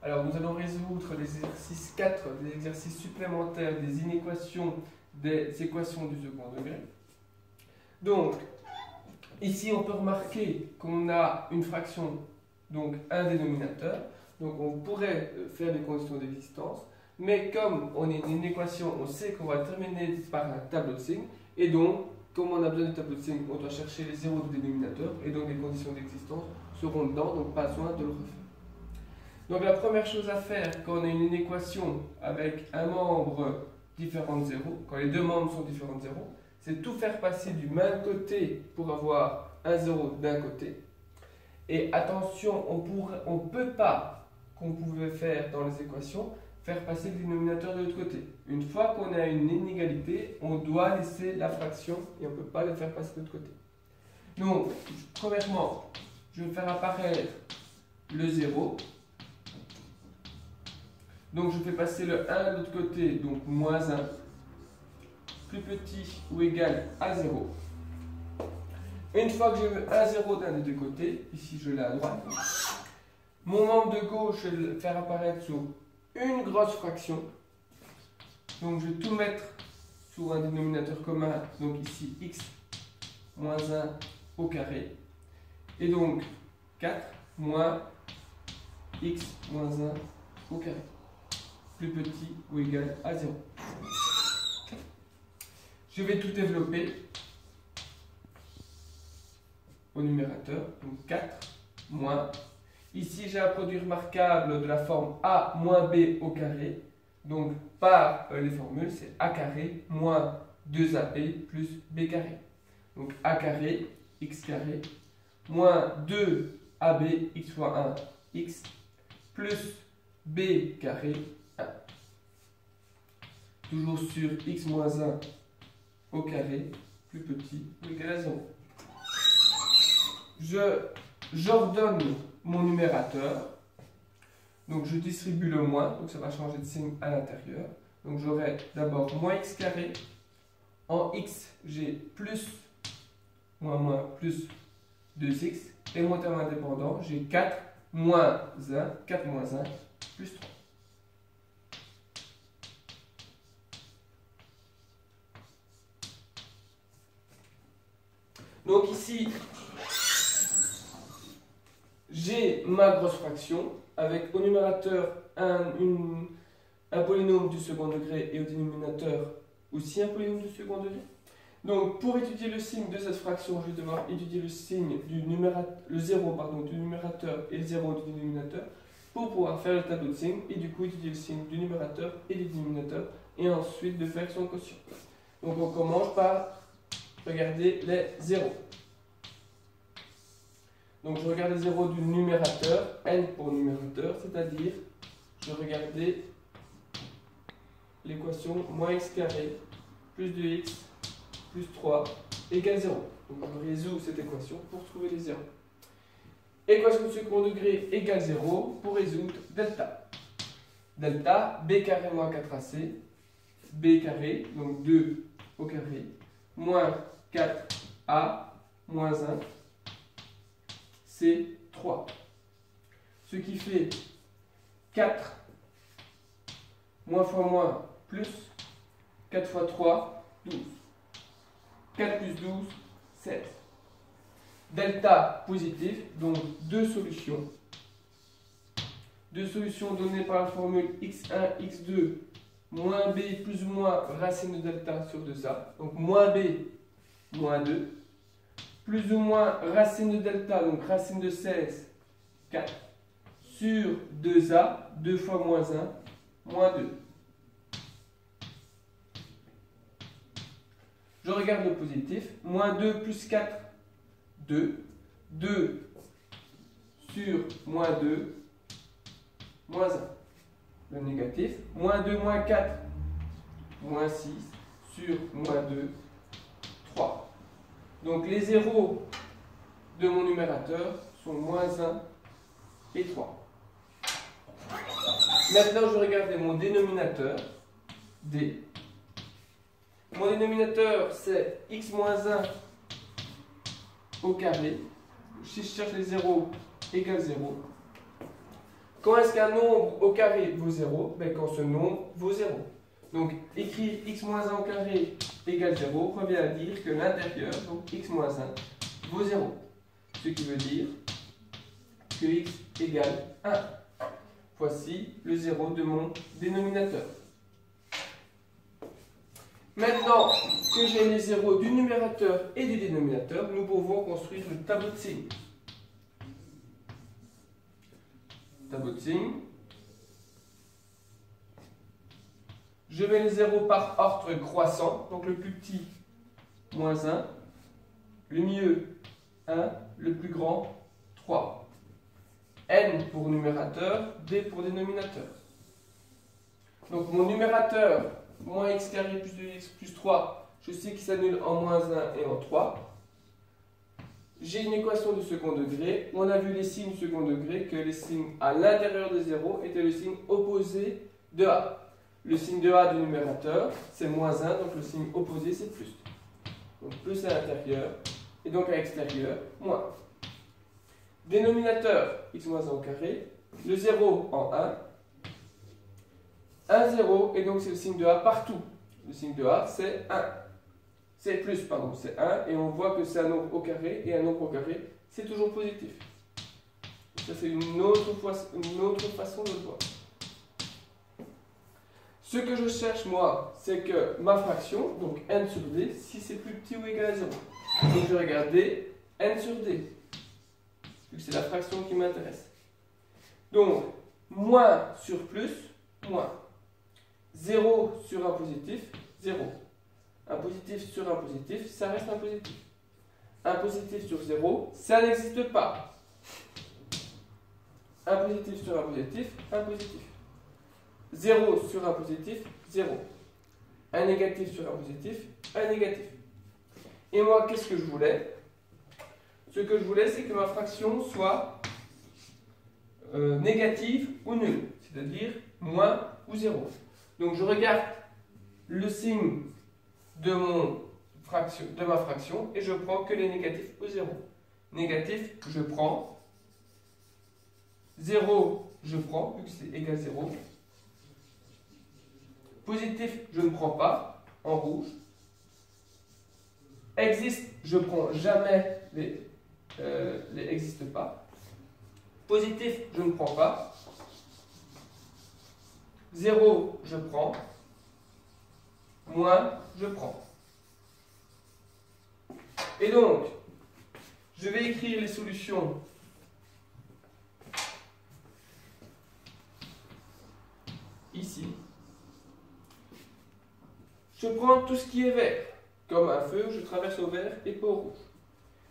Alors nous allons résoudre les exercices 4, des exercices supplémentaires, des inéquations, des équations du second degré. Donc, ici on peut remarquer qu'on a une fraction, donc un dénominateur. Donc on pourrait faire des conditions d'existence. Mais comme on est une équation, on sait qu'on va terminer par un tableau de signes. Et donc, comme on a besoin du tableau de signes, on doit chercher les zéros du dénominateur. Et donc les conditions d'existence seront dedans, donc pas besoin de le refaire. Donc la première chose à faire quand on a une équation avec un membre différent de 0, quand les deux membres sont différents de 0, c'est tout faire passer du même côté pour avoir un 0 d'un côté. Et attention, on ne peut pas, qu'on pouvait faire dans les équations, faire passer le dénominateur de l'autre côté. Une fois qu'on a une inégalité, on doit laisser la fraction et on ne peut pas le faire passer de l'autre côté. Donc, premièrement, je vais faire apparaître le 0. Donc je fais passer le 1 de l'autre côté, donc moins 1, plus petit ou égal à 0. Une fois que j'ai eu un 0 d'un des deux côtés, ici je l'ai à droite, mon membre de gauche, je vais le faire apparaître sur une grosse fraction. Donc je vais tout mettre sur un dénominateur commun, donc ici x moins 1 au carré. Et donc 4 moins x moins 1 au carré. Plus petit ou égal à 0. Je vais tout développer au numérateur, donc 4 moins. Ici, j'ai un produit remarquable de la forme a moins b au carré. Donc, par les formules, c'est a carré moins 2ab plus b carré. Donc, a carré, x carré, moins 2ab, x fois 1, x, plus b carré, 1. Toujours sur x moins 1 au carré, plus petit ou égal à 0. J'ordonne mon numérateur. Donc je distribue le moins, donc ça va changer de signe à l'intérieur. Donc j'aurai d'abord moins x carré. En x, j'ai plus, moins, plus 2x. Et mon terme indépendant, j'ai 4 moins 1, 4 moins 1, plus 3. Donc ici, j'ai ma grosse fraction avec au numérateur un polynôme du second degré et au dénominateur aussi un polynôme du second degré. Donc pour étudier le signe de cette fraction, je vais devoir étudier le signe du le 0 du numérateur et le 0 du dénominateur pour pouvoir faire le tableau de signes et du coup étudier le signe du numérateur et du dénominateur et ensuite de faire son quotient. Donc on commence par regarder les zéros. Donc je regarde les zéros du numérateur, n pour numérateur, c'est-à-dire je regardais l'équation moins x carré plus 2x plus 3 égale 0. Donc je résous cette équation pour trouver les zéros. Équation de second degré égale 0 pour résoudre delta. Delta, b carré moins 4ac, b carré, donc 2 au carré, moins 4a, moins 1, c'est 3. Ce qui fait 4 moins fois moins plus 4 fois 3, 12. 4 plus 12, 16. Delta positif, donc deux solutions. Deux solutions données par la formule x1, x2, moins b plus ou moins racine de delta sur 2a. Donc moins b, moins 2. Plus ou moins racine de delta, donc racine de 16, 4. Sur 2a, 2 fois moins 1, moins 2. Je regarde le positif. Moins 2 plus 4, 2. 2 sur moins 2, moins 1. Le négatif. Moins 2, moins 4, moins 6. Sur moins 2, 3. Donc les zéros de mon numérateur sont moins 1 et 3. Maintenant, je regarde mon dénominateur, d. Mon dénominateur, c'est x moins 1 au carré. Si je cherche les zéros, égale 0. Quand est-ce qu'un nombre au carré vaut 0? Ben, quand ce nombre vaut 0. Donc, écrire x moins 1 au carré égale 0 revient à dire que l'intérieur, donc x moins 1, vaut 0. Ce qui veut dire que x égale 1. Voici le 0 de mon dénominateur. Maintenant que j'ai les zéros du numérateur et du dénominateur, nous pouvons construire le tableau de signes. Tableau de signes. Je mets les zéros par ordre croissant, donc le plus petit, moins 1, le milieu, 1, le plus grand, 3. N pour numérateur, D pour dénominateur. Donc mon numérateur, moins x carré plus 2x plus 3, je sais qu'il s'annule en moins 1 et en 3. J'ai une équation de second degré. On a vu les signes second degré, que les signes à l'intérieur de 0 étaient le signe opposé de A. Le signe de A du numérateur, c'est moins 1, donc le signe opposé, c'est plus. Donc plus à l'intérieur, et donc à l'extérieur, moins. Dénominateur, x moins 1 au carré, le 0 en 1, 1, 0, et donc c'est le signe de A partout. Le signe de A, c'est 1. C'est plus, pardon, c'est 1, et on voit que c'est un nombre au carré, et un nombre au carré, c'est toujours positif. Ça, c'est une autre façon de le voir. Ce que je cherche, moi, c'est que ma fraction, donc n sur d, si c'est plus petit ou égal à 0. Donc je vais regarder n sur d, vu que c'est la fraction qui m'intéresse. Donc, moins sur plus, moins. 0 sur un positif, 0. Un positif sur un positif, ça reste un positif. Un positif sur 0, ça n'existe pas. Un positif sur un positif, un positif. 0 sur un positif, 0. Un négatif sur un positif, un négatif. Et moi, qu'est-ce que je voulais? Ce que je voulais, c'est que ma fraction soit négative ou nulle, c'est-à-dire moins ou 0. Donc je regarde le signe de ma fraction et je prends que les négatifs ou 0. Négatif, je prends. 0, je prends, vu que c'est égal à 0. Positif, je ne prends pas, en rouge. Existe, je prends jamais les existe pas. Positif, je ne prends pas. 0, je prends. Moins, je prends. Et donc, je vais écrire les solutions ici. Je prends tout ce qui est vert, comme un feu, je traverse au vert et pas au rouge.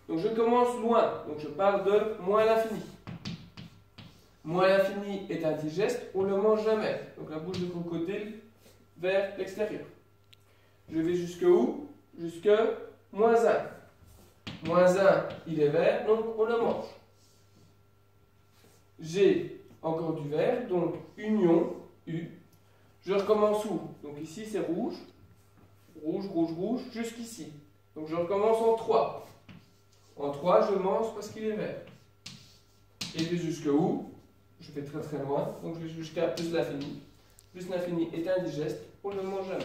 Donc je commence loin, donc je parle de moins l'infini. Moins l'infini est indigeste, on ne le mange jamais. Donc la bouche de crocodile vers l'extérieur. Je vais jusque où? Jusque moins 1. Moins 1, il est vert, donc on le mange. J'ai encore du vert, donc union, U. Je recommence où? Donc ici c'est rouge. Rouge, rouge, rouge, jusqu'ici. Donc je recommence en 3. En 3, je mange parce qu'il est vert. Et je vais jusque où? Je vais très très loin, donc je vais jusqu'à plus l'infini. Plus l'infini est indigeste, on ne le mange jamais.